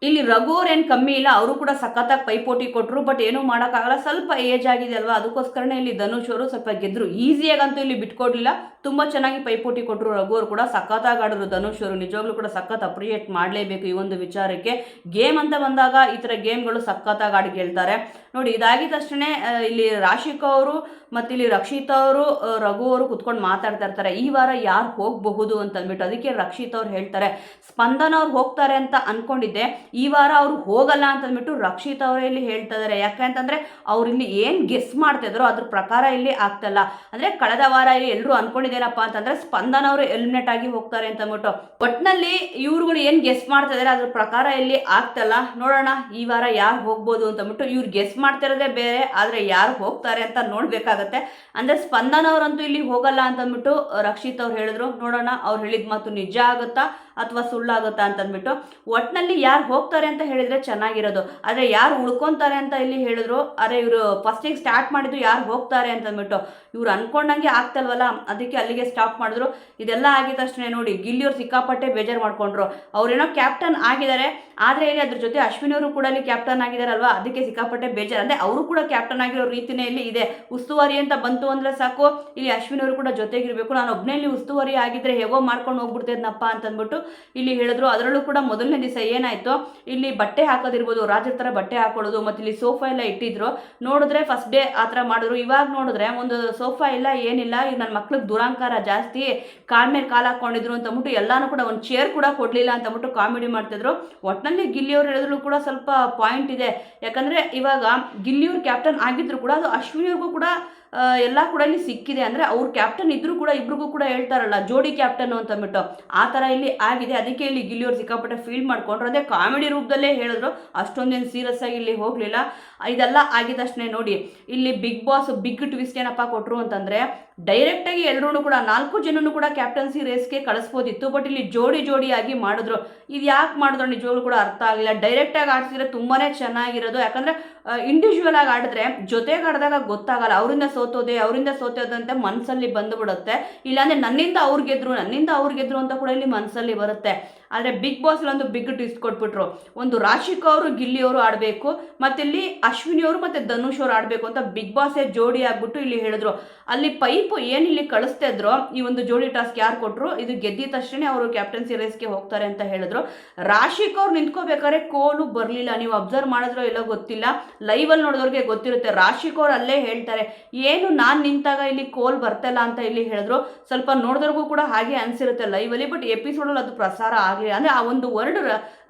ಇಲ್ಲಿ ರಘು ಅವ್ರು ಏನು ಕಮ್ಮಿ ಇಲ್ಲ, ಅವರು ಕೂಡ ಸಖತ್ತಾಗಿ ಪೈಪೋಟಿ ಕೊಟ್ಟರು. ಬಟ್ ಏನೂ ಮಾಡೋಕ್ಕಾಗಲ್ಲ, ಸ್ವಲ್ಪ ಏಜ್ ಆಗಿದೆ ಅಲ್ವಾ, ಅದಕ್ಕೋಸ್ಕರನೇ ಇಲ್ಲಿ ಧನುಷ್ ಅವರು ಸ್ವಲ್ಪ ಗೆದ್ರು. ಈಸಿಯಾಗಂತೂ ಇಲ್ಲಿ ಬಿಟ್ಕೊಡ್ಲಿಲ್ಲ, ತುಂಬ ಚೆನ್ನಾಗಿ ಪೈಪೋಟಿ ಕೊಟ್ಟರು. ರಘು ಅವರು ಕೂಡ ಸಖತ್ತಾಗಿ ಆಡಿದ್ರು. ಧನುಷ್ ಅವರು ನಿಜವಾಗ್ಲೂ ಕೂಡ ಸಖತ್ ಅಪ್ರಿಷಿಯೇಟ್ ಮಾಡಲೇಬೇಕು ಈ ಒಂದು ವಿಚಾರಕ್ಕೆ. ಗೇಮ್ ಅಂತ ಬಂದಾಗ ಈ ಥರ ಗೇಮ್ಗಳು ಸಖತ್ತಾಗಿ ಆಡಿ ಗೆಲ್ತಾರೆ ನೋಡಿ. ಇದಾಗಿದ ತಕ್ಷಣ ಇಲ್ಲಿ ರಾಶಿಕಾ ಅವರು ಮತ್ತು ಇಲ್ಲಿ ರಕ್ಷಿತಾ ಅವರು ರಘು ಅವರು ಕುತ್ಕೊಂಡು ಮಾತಾಡ್ತಾ ಇರ್ತಾರೆ, ಈ ವಾರ ಯಾರು ಹೋಗಬಹುದು ಅಂತ ಅಂದ್ಬಿಟ್ಟು. ಅದಕ್ಕೆ ರಕ್ಷಿತಾ ಅವ್ರು ಹೇಳ್ತಾರೆ, ಸ್ಪಂದನ ಅವ್ರು ಹೋಗ್ತಾರೆ ಅಂತ ಅಂದ್ಕೊಂಡಿದ್ದೆ, ಈ ವಾರ ಅವರು ಹೋಗಲ್ಲ ಅಂತ ಅಂದ್ಬಿಟ್ಟು ರಕ್ಷಿತಾ ಅವರೇ ಇಲ್ಲಿ ಹೇಳ್ತಾ ಇದ್ದಾರೆ. ಯಾಕಂತಂದರೆ ಅವ್ರು ಇಲ್ಲಿ ಏನು ಗೆಸ್ ಮಾಡ್ತಿದ್ರು ಅದ್ರ ಪ್ರಕಾರ ಇಲ್ಲಿ ಆಗ್ತಲ್ಲ. ಅಂದರೆ ಕಳೆದ ವಾರ ಇಲ್ಲಿ ಎಲ್ಲರೂ ಅನ್ಕೊಂಡಿದ್ದೇನಪ್ಪ ಅಂತಂದರೆ ಸ್ಪಂದನ ಅವರು ಎಲಿಮಿನೇಟ್ ಆಗಿ ಹೋಗ್ತಾರೆ ಅಂತ ಅಂದ್ಬಿಟ್ಟು. ಒಟ್ಟಿನಲ್ಲಿ ಇವ್ರುಗಳು ಏನು ಗೆಸ್ ಮಾಡ್ತಾ ಇದ್ದಾರೆ ಅದ್ರ ಪ್ರಕಾರ ಇಲ್ಲಿ ಆಗ್ತಲ್ಲ. ನೋಡೋಣ ಈ ವಾರ ಯಾರು ಹೋಗ್ಬೋದು ಅಂತ ಅಂದ್ಬಿಟ್ಟು. ಇವ್ರು ಗೆಸ್ ಮಾಡ್ತಿರೋದೇ ಬೇರೆ, ಆದರೆ ಯಾರು ಹೋಗ್ತಾರೆ ಅಂತ ನೋಡಬೇಕಾಗತ್ತೆ. ಅಂದರೆ ಸ್ಪಂದನ ಅವರಂತೂ ಇಲ್ಲಿ ಹೋಗಲ್ಲ ಅಂತ ಅಂದ್ಬಿಟ್ಟು ರಕ್ಷಿತ್ ಅವ್ರು ಹೇಳಿದ್ರು. ನೋಡೋಣ ಅವ್ರು ಹೇಳಿದ ಮಾತು ನಿಜ ಆಗುತ್ತಾ ಅಥವಾ ಸುಳ್ಳಾಗುತ್ತಾ ಅಂತಂದ್ಬಿಟ್ಟು. ಒಟ್ಟಿನಲ್ಲಿ ಯಾರು ಹೋಗ್ತಾರೆ ಅಂತ ಹೇಳಿದರೆ ಚೆನ್ನಾಗಿರೋದು, ಆದರೆ ಯಾರು ಉಳ್ಕೊತಾರೆ ಅಂತ ಇಲ್ಲಿ ಹೇಳಿದ್ರು. ಅರೆ ಇವರು ಫಸ್ಟಿಗೆ ಸ್ಟಾರ್ಟ್ ಮಾಡಿದ್ದು ಯಾರು ಹೋಗ್ತಾರೆ ಅಂತಂದ್ಬಿಟ್ಟು, ಇವ್ರು ಅನ್ಕೊಂಡಂಗೆ ಆಗ್ತಲ್ವಲ್ಲ, ಅದಕ್ಕೆ ಅಲ್ಲಿಗೆ ಸ್ಟಾಪ್ ಮಾಡಿದ್ರು. ಇದೆಲ್ಲ ಆಗಿದ ತಕ್ಷಣ ನೋಡಿ ಗಿಲ್ಲಿಯವ್ರು ಸಿಕ್ಕಾಪಟ್ಟೆ ಬೇಜಾರು ಮಾಡ್ಕೊಂಡ್ರು. ಅವ್ರೇನೋ ಕ್ಯಾಪ್ಟನ್ ಆಗಿದ್ದಾರೆ, ಆದರೆ ಇಲ್ಲಿ ಅದ್ರ ಜೊತೆ ಅಶ್ವಿನಿ ಅವರು ಕೂಡ ಇಲ್ಲಿ ಕ್ಯಾಪ್ಟನ್ ಆಗಿದಾರಲ್ವಾ, ಅದಕ್ಕೆ ಸಿಕ್ಕಾಪಟ್ಟೆ ಬೇಜಾರು. ಅಂದರೆ ಅವರು ಕೂಡ ಕ್ಯಾಪ್ಟನ್ ಆಗಿರೋ ರೀತಿನೇ ಇಲ್ಲಿ ಇದೆ. ಉಸ್ತುವಾರಿ ಅಂತ ಬಂತು ಅಂದರೆ ಸಾಕು, ಇಲ್ಲಿ ಅಶ್ವಿನಿ ಅವರು ಕೂಡ ಜೊತೆಗಿರಬೇಕು. ನಾನು ಒಬ್ಬನೇ ಇಲ್ಲಿ ಉಸ್ತುವಾರಿ ಆಗಿದ್ರೆ ಹೇಗೋ ಮಾಡ್ಕೊಂಡು ಹೋಗ್ಬಿಡ್ತಿದ್ನಪ್ಪ ಅಂತಂದ್ಬಿಟ್ಟು ಇಲ್ಲಿ ಹೇಳಿದ್ರು. ಅದರಲ್ಲೂ ಕೂಡ ಮೊದಲನೇ ದಿವಸ ಏನಾಯ್ತು, ಇಲ್ಲಿ ಬಟ್ಟೆ ಹಾಕೋದಿರ್ಬೋದು, ರಾಜರ ಥರ ಬಟ್ಟೆ ಹಾಕೊಳ್ಳೋದು, ಮತ್ತು ಇಲ್ಲಿ ಸೋಫಾ ಎಲ್ಲ ಇಟ್ಟಿದ್ರು. ನೋಡಿದ್ರೆ ಫಸ್ಟ್ ಡೇ ಆ ಥರ ಮಾಡಿದ್ರು. ಇವಾಗ ನೋಡಿದ್ರೆ ಒಂದು ಸೋಫಾ ಇಲ್ಲ, ಏನಿಲ್ಲ. ಈಗ ನನ್ನ ಮಕ್ಳಿಗೆ ದುರಾಂಕಾರ ಜಾಸ್ತಿ, ಕಾಲ್ ಮೇಲೆ ಕಾಲು ಹಾಕೊಂಡಿದ್ರು ಅಂತ ಅಂದ್ಬಿಟ್ಟು ಎಲ್ಲಾನು ಕೂಡ ಒಂದು ಚೇರ್ ಕೂಡ ಕೊಡಲಿಲ್ಲ ಅಂತ ಅಂದ್ಬಿಟ್ಟು ಕಾಮಿಡಿ ಮಾಡ್ತಿದ್ರು. ಒಟ್ಟಿನಲ್ಲಿ ಗಿಲ್ಲಿಯವ್ರು ಹೇಳಿದ್ರು ಕೂಡ ಸ್ವಲ್ಪ ಪಾಯಿಂಟ್ ಇದೆ. ಯಾಕಂದರೆ ಇವಾಗ ಗಿಲ್ಲಿಯವ್ರು ಕ್ಯಾಪ್ಟನ್ ಆಗಿದ್ರು ಕೂಡ ಅದು ಅಶ್ವಿನಿಯವ್ರಿಗೂ ಕೂಡ ಎಲ್ಲ ಕೂಡ ಇಲ್ಲಿ ಸಿಕ್ಕಿದೆ. ಅಂದರೆ ಅವ್ರು ಕ್ಯಾಪ್ಟನ್ ಇದ್ರೂ ಕೂಡ ಇಬ್ರಿಗೂ ಕೂಡ ಹೇಳ್ತಾರಲ್ಲ ಜೋಡಿ ಕ್ಯಾಪ್ಟನ್ ಅಂತ ಅಂದ್ಬಿಟ್ಟು, ಆ ಥರ ಇಲ್ಲಿ ಆಗಿದೆ. ಅದಕ್ಕೆ ಇಲ್ಲಿ ಗಿಲ್ಲಿಯವ್ರು ಸಿಕ್ಕಾಪಟ್ಟೆ ಫೀಲ್ ಮಾಡ್ಕೊಂಡ್ರು. ಅದೇ ಕಾಮಿಡಿ ರೂಪದಲ್ಲೇ ಹೇಳಿದ್ರು, ಅಷ್ಟೊಂದೇನು ಸೀರಿಯಸ್ ಆಗಿ ಇಲ್ಲಿ ಹೋಗಲಿಲ್ಲ. ಇದೆಲ್ಲ ಆಗಿದ ತಕ್ಷಣ ನೋಡಿ ಇಲ್ಲಿ ಬಿಗ್ ಬಾಸ್ ಬಿಗ್ ಟ್ವಿಸ್ಟ್ ಏನಪ್ಪ ಕೊಟ್ಟರು ಅಂತಂದರೆ, ಡೈರೆಕ್ಟಾಗಿ ಎಲ್ಲರೂ ಕೂಡ 4 ಜನನು ಕೂಡ ಕ್ಯಾಪ್ಟನ್ಸಿ ರೇಸ್ಗೆ ಕಳಿಸ್ಬೋದಿತ್ತು. ಬಟ್ ಇಲ್ಲಿ ಜೋಡಿಯಾಗಿ ಮಾಡಿದ್ರು. ಇದು ಯಾಕೆ ಮಾಡಿದ್ರು ನಿಜವಾಗ್ಲೂ ಕೂಡ ಅರ್ಥ ಆಗಲಿಲ್ಲ. ಡೈರೆಕ್ಟಾಗಿ ಆಡಿಸಿದ್ರೆ ತುಂಬಾ ಚೆನ್ನಾಗಿರೋದು. ಯಾಕಂದರೆ ಇಂಡಿವಿಜುವಲ್ ಆಗಿ ಆಡಿದ್ರೆ ಜೊತೆಗೆ ಆಡಿದಾಗ ಗೊತ್ತಾಗಲ್ಲ, ಅವರಿಂದ ಸೋತೋದೆ ಅಂತ ಮನಸ್ಸಲ್ಲಿ ಬಂದುಬಿಡುತ್ತೆ. ಇಲ್ಲಾಂದರೆ ನನ್ನಿಂದ ಅವ್ರು ಗೆದ್ರು ಅಂತ ಕೂಡ ಇಲ್ಲಿ ಮನಸ್ಸಲ್ಲಿ ಬರುತ್ತೆ. ಆದರೆ ಬಿಗ್ ಬಾಸ್ ಒಂದು ಬಿಗ್ ಟ್ವಿಸ್ಟ್ ಕೊಟ್ಬಿಟ್ರು. ಒಂದು ರಾಶಿಕಾ ಅವರು ಗಿಲ್ಲಿಯವರು ಆಡಬೇಕು, ಮತ್ತು ಇಲ್ಲಿ ಅಶ್ವಿನಿ ಅವರು ಮತ್ತು ಧನುಷ್ ಅವರು ಆಡಬೇಕು ಅಂತ ಬಿಗ್ ಬಾಸೇ ಜೋಡಿ ಆಗ್ಬಿಟ್ಟು ಇಲ್ಲಿ ಹೇಳಿದ್ರು. ಅಲ್ಲಿ ಪೈಪು ಏನು ಇಲ್ಲಿ ಕಳಿಸ್ತಾ ಇದ್ರು, ಈ ಒಂದು ಜೋಡಿ ಟಾಸ್ಕ್ ಯಾರು ಕೊಟ್ಟರು, ಇದು ಗೆದ್ದಿದ ತಕ್ಷಣ ಅವರು ಕ್ಯಾಪ್ಟನ್ಸಿ ರೇಸ್ಗೆ ಹೋಗ್ತಾರೆ ಅಂತ ಹೇಳಿದ್ರು. ರಾಶಿಕಾ ಅವ್ರು ನಿಂತ್ಕೋಬೇಕಾದ್ರೆ ಕೋಲು ಬರಲಿಲ್ಲ. ನೀವು ಅಬ್ಸರ್ವ್ ಮಾಡಿದ್ರೋ ಎಲ್ಲೋ ಗೊತ್ತಿಲ್ಲ, ಲೈವಲ್ಲಿ ನೋಡಿದವ್ರಿಗೆ ಗೊತ್ತಿರುತ್ತೆ. ರಾಶಿಕಾ ಅವ್ರು ಅಲ್ಲೇ ಹೇಳ್ತಾರೆ, ಏನು ನಾನು ನಿಂತಾಗ ಇಲ್ಲಿ ಕೋಲ್ ಬರ್ತಿಲ್ಲ ಅಂತ ಇಲ್ಲಿ ಹೇಳಿದ್ರು. ಸ್ವಲ್ಪ ನೋಡಿದವ್ರಿಗೂ ಕೂಡ ಹಾಗೆ ಅನಿಸಿರುತ್ತೆ ಲೈವಲ್ಲಿ. ಬಟ್ ಎಪಿಸೋಡಲ್ಲಿ ಅದು ಪ್ರಸಾರ ಆಗಲಿಲ್ಲ. ಅಂದರೆ ಆ ಒಂದು ವರ್ಡ್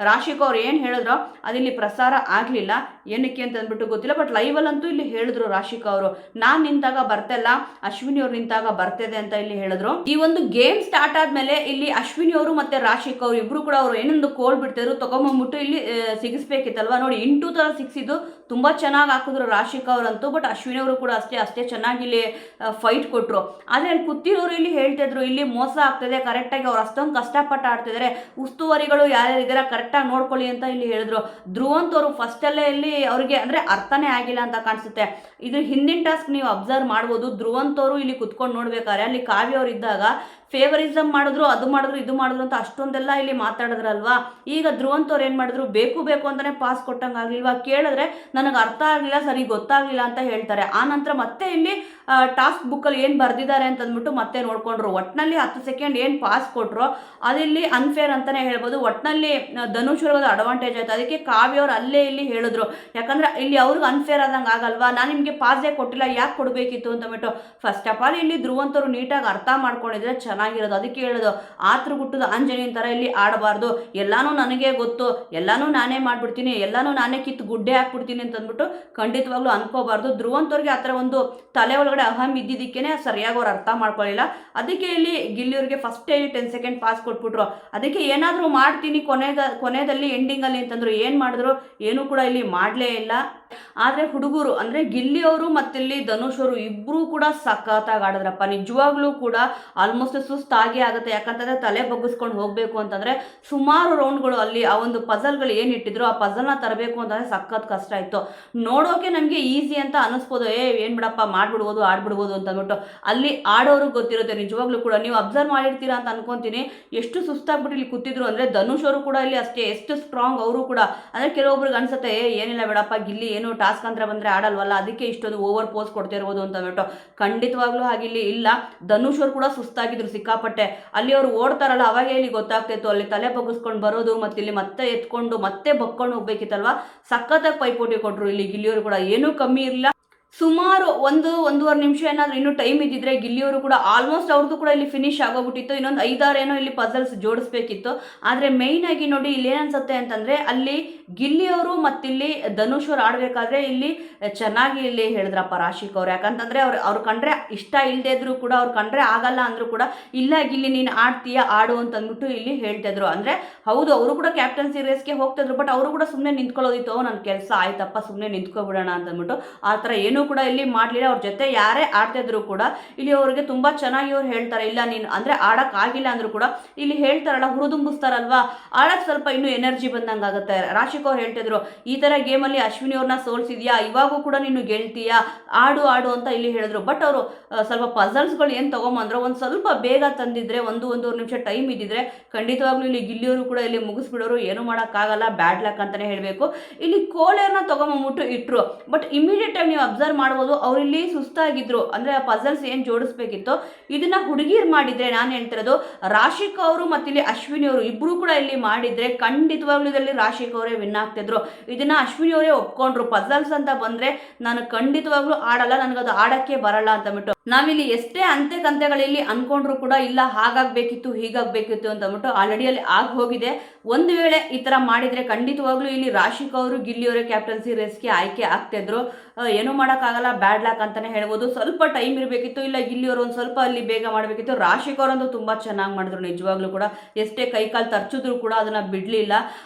ರಾಶಿಕಾ ಅವ್ರು ಏನು ಹೇಳಿದ್ರು ಅದಿಲ್ಲಿ ಪ್ರಸಾರ ಆಗಲಿಲ್ಲ. ಏನಕ್ಕೆ ಅಂತ ಅಂದ್ಬಿಟ್ಟು ಗೊತ್ತಿಲ್ಲ. ಬಟ್ ಲೈವಲ್ಲಂತೂ ಇಲ್ಲಿ ಹೇಳಿದ್ರು ರಾಶಿಕಾ ಅವರು, ನಾನು ನಿಂತಾಗ ಬರ್ತಿಲ್ಲ, ಅಶ್ವಿನಿ ಅವ್ರು ನಿಂತಾಗ ಬರ್ತಿದೆ ಅಂತ ಇಲ್ಲಿ ಹೇಳಿದ್ರು. ಈ ಒಂದು ಗೇಮ್ ಸ್ಟಾರ್ಟ್ ಆದ್ಮೇಲೆ ಇಲ್ಲಿ ಅಶ್ವಿನಿ ಅವರು ಮತ್ತೆ ರಾಶಿಕಾ ಅವರು ಇಬ್ರು ಕೂಡ ಅವರು ಏನೊಂದು ಕೋಲ್ ಬಿಡ್ತಿದ್ರು, ತಗೊಂಬಂದ್ಬಿಟ್ಟು ಇಲ್ಲಿ ಸಿಗಿಸ್ಬೇಕಿತ್ತಲ್ವಾ. ನೋಡಿ ಇಂಟು ಥರ ಸಿಕ್ಸಿದ್ದು ತುಂಬ ಚೆನ್ನಾಗಿ ಹಾಕಿದ್ರು ರಾಶಿಕಾ ಅವರಂತೂ. ಬಟ್ ಅಶ್ವಿನಿ ಅವರು ಕೂಡ ಅಷ್ಟೇ ಚೆನ್ನಾಗಿ ಇಲ್ಲಿ ಫೈಟ್ ಕೊಟ್ಟರು. ಆದರೆ ಅಲ್ಲಿ ಕೂತಿರೋರು ಇಲ್ಲಿ ಹೇಳ್ತಿದ್ರು, ಇಲ್ಲಿ ಮೋಸ ಆಗ್ತಿದೆ, ಕರೆಕ್ಟಾಗಿ ಅವ್ರು ಅಷ್ಟೊಂದು ಕಷ್ಟಪಟ್ಟು ಆಡ್ತಿದ್ದಾರೆ, ಉಸ್ತುವಾರಿಗಳು ಯಾರ್ಯಾರಿದ್ದಾರೆ ಕರೆಕ್ಟಾಗಿ ನೋಡ್ಕೊಳ್ಳಿ ಅಂತ ಇಲ್ಲಿ ಹೇಳಿದ್ರು. ಧ್ರುವಂತವರು ಫಸ್ಟಲ್ಲೇ ಇಲ್ಲಿ ಅವ್ರಿಗೆ ಅಂದರೆ ಅರ್ಥನೇ ಆಗಿಲ್ಲ ಅಂತ ಕಾಣಿಸುತ್ತೆ. ಇದು ಹಿಂದಿನ ಟಾಸ್ಕ್ ನೀವು ಅಬ್ಸರ್ವ್ ಮಾಡ್ಬೋದು. ಧ್ರುವಂತವರು ಇಲ್ಲಿ ಕುತ್ಕೊಂಡು ನೋಡ್ಬೇಕಾದ್ರೆ ಅಲ್ಲಿ ಕಾವ್ಯ ಅವ್ರು ಇದ್ದಾಗ ಫೇವರಿಸಮ್ ಮಾಡಿದ್ರು, ಅದು ಮಾಡಿದ್ರು, ಇದು ಮಾಡಿದ್ರು ಅಂತ ಅಷ್ಟೊಂದೆಲ್ಲ ಇಲ್ಲಿ ಮಾತಾಡಿದ್ರಲ್ವಾ. ಈಗ ಧ್ರುವಂತವ್ರು ಏನು ಮಾಡಿದ್ರು, ಬೇಕು ಬೇಕು ಅಂತಲೇ ಪಾಸ್ ಕೊಟ್ಟಂಗೆ ಆಗಲಿಲ್ವಾ, ಕೇಳಿದ್ರೆ ನನಗೆ ಅರ್ಥ ಆಗಲಿಲ್ಲ, ಸರಿ ಗೊತ್ತಾಗಲಿಲ್ಲ ಅಂತ ಹೇಳ್ತಾರೆ. ಆ ನಂತರ ಮತ್ತೆ ಇಲ್ಲಿ ಟಾಸ್ಕ್ ಬುಕ್ಕಲ್ಲಿ ಏನು ಬರೆದಿದ್ದಾರೆ ಅಂತಂದ್ಬಿಟ್ಟು ಮತ್ತೆ ನೋಡ್ಕೊಂಡ್ರು. ಒಟ್ಟಿನಲ್ಲಿ 10 ಸೆಕೆಂಡ್ ಏನು ಪಾಸ್ ಕೊಟ್ಟರು ಅದಿಲ್ಲಿ ಅನ್ಫೇರ್ ಅಂತಲೇ ಹೇಳ್ಬೋದು. ಒಟ್ಟಿನಲ್ಲಿ ಧನುಷ್ ಅವ್ರಿಗೆ ಅಡ್ವಾಂಟೇಜ್ ಆಯಿತು. ಅದಕ್ಕೆ ಕಾವ್ಯ ಅವ್ರು ಅಲ್ಲೇ ಇಲ್ಲಿ ಹೇಳಿದ್ರು, ಯಾಕಂದರೆ ಇಲ್ಲಿ ಅವ್ರಿಗೆ ಅನ್ಫೇರ್ ಆದಂಗೆ ಆಗಲ್ವಾ, ನಾನು ನಿಮಗೆ ಪಾಸೇ ಕೊಟ್ಟಿಲ್ಲ, ಯಾಕೆ ಕೊಡಬೇಕಿತ್ತು ಅಂತಂದ್ಬಿಟ್ಟು. ಫಸ್ಟ್ ಆಫ್ ಆಲ್ ಇಲ್ಲಿ ಧ್ರುವಂತರು ನೀಟಾಗಿ ಅರ್ಥ ಮಾಡ್ಕೊಂಡಿದ್ರೆ ಚೆನ್ನಾಗಿರೋದು. ಅದಕ್ಕೆ ಹೇಳೋದು, ಆತೃ ಗುಟ್ಟದ ಆಂಜನೇಯನ ಥರ ಇಲ್ಲಿ ಆಡಬಾರ್ದು. ಎಲ್ಲಾನು ನನಗೆ ಗೊತ್ತು, ಎಲ್ಲಾನು ನಾನೇ ಮಾಡ್ಬಿಡ್ತೀನಿ, ಎಲ್ಲಾನು ನಾನೇ ಕಿತ್ತು ಗುಡ್ಡೆ ಹಾಕ್ಬಿಡ್ತೀನಿ ಅಂತಂದ್ಬಿಟ್ಟು ಖಂಡಿತವಾಗ್ಲೂ ಅನ್ಕೋಬಾರ್ದು. ಧ್ರುವಂತವ್ರಿಗೆ ಆ ಥರ ಒಂದು ತಲೆ ಒಳಗಡೆ ಅಹಂ ಇದ್ದಿದ್ದಕ್ಕೇನೆ ಸರಿಯಾಗಿ ಅವ್ರು ಅರ್ಥ ಮಾಡ್ಕೊಳ್ಳಿಲ್ಲ. ಅದಕ್ಕೆ ಇಲ್ಲಿ ಗಿಲ್ಲಿಯವ್ರಿಗೆ ಫಸ್ಟೇ 10 ಸೆಕೆಂಡ್ ಪಾಸ್ ಕೊಟ್ಬಿಟ್ರು. ಅದಕ್ಕೆ ಏನಾದರೂ ಮಾಡ್ತೀನಿ ಕೊನೆಯಲ್ಲಿ ಎಂಡಿಂಗಲ್ಲಿ ಅಂತಂದ್ರು. ಏನು ಮಾಡಿದ್ರು, ಏನೂ ಕೂಡ ಇಲ್ಲಿ ಮಾಡಲೇ ಇಲ್ಲ. ಆದರೆ ಹುಡುಗರು ಅಂದರೆ ಗಿಲ್ಲಿಯವರು ಮತ್ತಿಲ್ಲಿ ಧನುಷ್ ಅವರು ಇಬ್ಬರೂ ಕೂಡ ಸಖತ್ತಾಗಿ ಆಡಿದ್ರಪ್ಪ. ನಿಜವಾಗ್ಲೂ ಕೂಡ ಆಲ್ಮೋಸ್ಟ್ ಸುಸ್ತಾಗಿ ಆಗುತ್ತೆ. ಯಾಕಂತಂದರೆ ತಲೆ ಬಗ್ಗಿಸ್ಕೊಂಡು ಹೋಗಬೇಕು ಅಂತಂದರೆ ಸುಮಾರು ರೌಂಡ್ಗಳು ಅಲ್ಲಿ ಆ ಒಂದು ಪಜಲ್ಗಳು ಏನು ಇಟ್ಟಿದ್ರು ಆ ಪಜಲ್ನ ತರಬೇಕು ಅಂತಂದರೆ ಸಖತ್ ಕಷ್ಟ ಇತ್ತು. ನೋಡೋಕೆ ನಮಗೆ ಈಸಿ ಅಂತ ಅನ್ನಿಸ್ಬೋದು, ಏನು ಬಿಡಪ್ಪ ಮಾಡ್ಬಿಡ್ಬೋದು ಆಡ್ಬಿಡ್ಬೋದು ಅಂತಂದ್ಬಿಟ್ಟು. ಅಲ್ಲಿ ಆಡೋರಿಗೆ ಗೊತ್ತಿರುತ್ತೆ. ನಿಜವಾಗ್ಲೂ ಕೂಡ ನೀವು ಅಬ್ಸರ್ವ್ ಮಾಡಿರ್ತೀರಾ ಅಂತ ಅನ್ಕೊತೀನಿ. ಎಷ್ಟು ಸುಸ್ತಾಗ್ಬಿಟ್ಟು ಇಲ್ಲಿ ಕೂತಿದ್ರು ಅಂದರೆ ಧನುಷ್ ಅವರು ಕೂಡ ಇಲ್ಲಿ ಅಷ್ಟೇ ಎಷ್ಟು ಸ್ಟ್ರಾಂಗ್ ಅವರು ಕೂಡ. ಅಂದರೆ ಕೆಲವೊಬ್ರಿಗೆ ಅನ್ಸುತ್ತೆ ಏನಿಲ್ಲ ಬಿಡಪ್ಪ ಗಿಲ್ಲಿ ಏನು ಟಾಸ್ಕ್ ಅಂತ ಬಂದರೆ ಆಡಲ್ವಲ್ಲ, ಅದಕ್ಕೆ ಇಷ್ಟೊಂದು ಓವರ್ ಪೋಸ್ ಕೊಡ್ತಿರ್ಬೋದು ಅಂತ ಅಂದ್ಬಿಟ್ಟು. ಖಂಡಿತವಾಗ್ಲೂ ಹಾಗಿಲ್ಲಿ ಇಲ್ಲ. ಧನುಷ್ ಅವರು ಕೂಡ ಸುಸ್ತಾಗಿದ್ರು ಸಿಕ್ಕಾಪಟ್ಟೆ. ಅಲ್ಲಿ ಅವರು ಓಡ್ತಾರಲ್ಲ ಅವಾಗ ಇಲ್ಲಿ ಗೊತ್ತಾಗ್ತಿತ್ತು, ಅಲ್ಲಿ ತಲೆ ಬಗ್ಗಿಸ್ಕೊಂಡು ಬರೋದು ಮತ್ತು ಇಲ್ಲಿ ಮತ್ತೆ ಎತ್ಕೊಂಡು ಮತ್ತೆ ಬಕ್ಕೊಂಡು ಹೋಗ್ಬೇಕಿತ್ತಲ್ವಾ. ಸಖತ್ತಾಗಿ ಪೈಪೋಟಿ ಕೊಟ್ಟರು ಇಲ್ಲಿ ಗಿಲ್ಲಿಯವರು ಕೂಡ, ಏನೂ ಕಮ್ಮಿ ಇರಲಿಲ್ಲ. ಸುಮಾರು 1-1.5 ನಿಮಿಷ ಏನಾದರೂ ಇನ್ನೂ ಟೈಮ್ ಇದ್ದಿದ್ರೆ ಗಿಲ್ಲಿಯವರು ಕೂಡ ಆಲ್ಮೋಸ್ಟ್ ಅವ್ರದ್ದು ಕೂಡ ಇಲ್ಲಿ ಫಿನಿಶ್ ಆಗೋಗ್ಬಿಟ್ಟಿತ್ತು. ಇನ್ನೊಂದು 5-6 ಏನೋ ಇಲ್ಲಿ ಪಜಲ್ಸ್ ಜೋಡಿಸ್ಬೇಕಿತ್ತು. ಆದರೆ ಮೇಯ್ನಾಗಿ ನೋಡಿ ಇಲ್ಲಿ ಏನನ್ಸುತ್ತೆ ಅಂತಂದರೆ ಅಲ್ಲಿ ಗಿಲ್ಲಿಯವರು ಮತ್ತಿಲ್ಲಿ ಧನುಷ್ ಅವ್ರು ಆಡಬೇಕಾದ್ರೆ ಇಲ್ಲಿ ಚೆನ್ನಾಗಿ ಇಲ್ಲಿ ಹೇಳಿದ್ರಪ್ಪ ರಾಶಿಕ್ ಅವ್ರು. ಯಾಕಂತಂದರೆ ಅವ್ರು ಕಂಡ್ರೆ ಇಷ್ಟ ಇಲ್ಲದೇ ಇದ್ರು ಕೂಡ, ಅವ್ರು ಕಂಡ್ರೆ ಆಗಲ್ಲ ಅಂದರೂ ಕೂಡ ಇಲ್ಲ ಗಿಲ್ಲಿ ನೀನು ಆಡ್ತೀಯ ಆಡು ಅಂತಂದ್ಬಿಟ್ಟು ಇಲ್ಲಿ ಹೇಳ್ತಿದ್ರು. ಅಂದರೆ ಹೌದು ಅವರು ಕೂಡ ಕ್ಯಾಪ್ಟನ್ಸಿ ರೇಸ್ಗೆ ಹೋಗ್ತಿದ್ರು, ಬಟ್ ಅವರು ಕೂಡ ಸುಮ್ಮನೆ ನಿಂತ್ಕೊಳ್ಳೋದಿತ್ತು. ನನ್ನ ಕೆಲಸ ಆಯ್ತಪ್ಪ ಸುಮ್ಮನೆ ನಿಂತ್ಕೊಬಿಡೋಣ ಅಂತಂದ್ಬಿಟ್ಟು. ಆ ಥರ ಏನೂ ಕೂಡ ಇಲ್ಲಿ ಮಾಡಲಿಲ್ಲ. ಅವ್ರ ಜೊತೆ ಯಾರೇ ಆಡ್ತಿದ್ರು ಕೂಡ ಇಲ್ಲಿ ಅವ್ರಿಗೆ ತುಂಬ ಚೆನ್ನಾಗಿ ಅವ್ರು ಹೇಳ್ತಾರೆ, ಇಲ್ಲ ನೀನು ಅಂದರೆ ಆಡೋಕ್ಕಾಗಿಲ್ಲ ಅಂದರೂ ಕೂಡ ಇಲ್ಲಿ ಹೇಳ್ತಾರಲ್ಲ, ಹುರಿದುಂಬಿಸ್ತಾರಲ್ವಾ, ಆಡೋಕ್ಕೆ ಸ್ವಲ್ಪ ಇನ್ನೂ ಎನರ್ಜಿ ಬಂದಂಗೆ ಆಗುತ್ತೆ. ರಾಶಿಕ್ ಅವ್ರು ಹೇಳ್ತಿದ್ರು, ಈ ಥರ ಗೇಮಲ್ಲಿ ಅಶ್ವಿನಿ ಅವ್ರನ್ನ ಸೋಲ್ಸಿದ್ಯಾ, ಇವಾಗೂ ಕೂಡ ನೀನು ಗೆಲ್ತೀಯಾ, ಆಡು ಅಂತ ಇಲ್ಲಿ ಹೇಳಿದ್ರು. ಬಟ್ ಅವರು ಸ್ವಲ್ಪ ಪಜಲ್ಸ್ಗಳು ಏನು ತೊಗೊಂಬಂದ್ರು ಒಂದು ಸ್ವಲ್ಪ ಬೇಗ ತಂದಿದ್ರೆ, 1-1.5 ನಿಮಿಷ ಟೈಮ್ ಇದ್ದಿದ್ರೆ ಖಂಡಿತವಾಗ್ಲೂ ಇಲ್ಲಿ ಗಿಲ್ಲಿಯವರು ಕೂಡ ಇಲ್ಲಿ ಮುಗಿಸ್ಬಿಡೋರು. ಏನೂ ಮಾಡೋಕ್ಕಾಗಲ್ಲ, ಬ್ಯಾಡ್ ಲಕ್ ಅಂತಲೇ ಹೇಳಬೇಕು. ಇಲ್ಲಿ ಕೋಲೇರ್ನ ತೊಗೊಂಬಂದ್ಬಿಟ್ಟು ಇಟ್ಟರು. ಬಟ್ ಇಮಿಡಿಯೇಟ್ ಆಗಿ ನೀವು ಅಬ್ಸರ್ವ್ ಮಾಡ್ಬೋದು, ಅವರಿಲ್ಲಿ ಸುಸ್ತಾಗಿದ್ರು. ಅಂದರೆ ಪಜಲ್ಸ್ ಏನು ಜೋಡಿಸ್ಬೇಕಿತ್ತು ಇದನ್ನ ಹುಡುಗಿರು ಮಾಡಿದ್ರೆ, ನಾನು ಹೇಳ್ತಿರೋದು ರಾಶಿಕ್ ಅವರು ಮತ್ತು ಇಲ್ಲಿ ಅಶ್ವಿನಿ ಅವರು ಇಬ್ಬರು ಕೂಡ ಇಲ್ಲಿ ಮಾಡಿದ್ರೆ ಖಂಡಿತವಾಗ್ಲೂ ಇದರಲ್ಲಿ ರಾಶಿಕ್ ಅವರೇ ವಿನ್ ಆಗ್ತಿದ್ರು. ಇದನ್ನ ಅಶ್ವಿನಿ ಅವರೇ ಒಪ್ಕೊಂಡ್ರು. ಪಜಲ್ಸ್ ಅಂತ ಬಂದರೆ ನಾನು ಖಂಡಿತವಾಗ್ಲೂ ಆಡಲ್ಲ, ನನಗದು ಆಡೋಕ್ಕೆ ಬರಲ್ಲ ಅಂತಂದ್ಬಿಟ್ಟು. ನಾವಿಲ್ಲಿ ಎಷ್ಟೇ ಅಂತೆಗಳಲ್ಲಿ ಅನ್ಕೊಂಡ್ರು ಕೂಡ ಇಲ್ಲ ಹಾಗಾಗಬೇಕಿತ್ತು ಹೀಗಾಗಬೇಕಿತ್ತು ಅಂತಂದ್ಬಿಟ್ಟು ಆಲ್ರೆಡಿ ಅಲ್ಲಿ ಆಗಿ ಹೋಗಿದೆ. ಒಂದು ವೇಳೆ ಈ ಥರ ಮಾಡಿದರೆ ಖಂಡಿತವಾಗ್ಲೂ ಇಲ್ಲಿ ರಾಶಿಕ್ ಅವರು ಗಿಲ್ಲಿಯವರೇ ಕ್ಯಾಪ್ಟನ್ಸಿ ರೇಸ್ಗೆ ಆಯ್ಕೆ ಆಗ್ತಿದ್ರು. ಏನೂ ಮಾಡೋಕ್ಕಾಗಲ್ಲ, ಬ್ಯಾಡ್ ಲಾಕ್ ಅಂತಲೇ ಹೇಳ್ಬೋದು. ಸ್ವಲ್ಪ ಟೈಮ್ ಇರಬೇಕಿತ್ತು, ಇಲ್ಲ ಗಿಲ್ಲಿಯವರು ಒಂದು ಸ್ವಲ್ಪ ಅಲ್ಲಿ ಬೇಗ ಮಾಡಬೇಕಿತ್ತು. ರಾಶಿಕ್ ಅವರಂತೂ ತುಂಬ ಚೆನ್ನಾಗಿ ಮಾಡಿದ್ರು ನಿಜವಾಗ್ಲೂ ಕೂಡ. ಎಷ್ಟೇ ಕೈಕಾಲು ತರ್ಚಿದ್ರು ಕೂಡ ಅದನ್ನು ಬಿಡಲಿಲ್ಲ.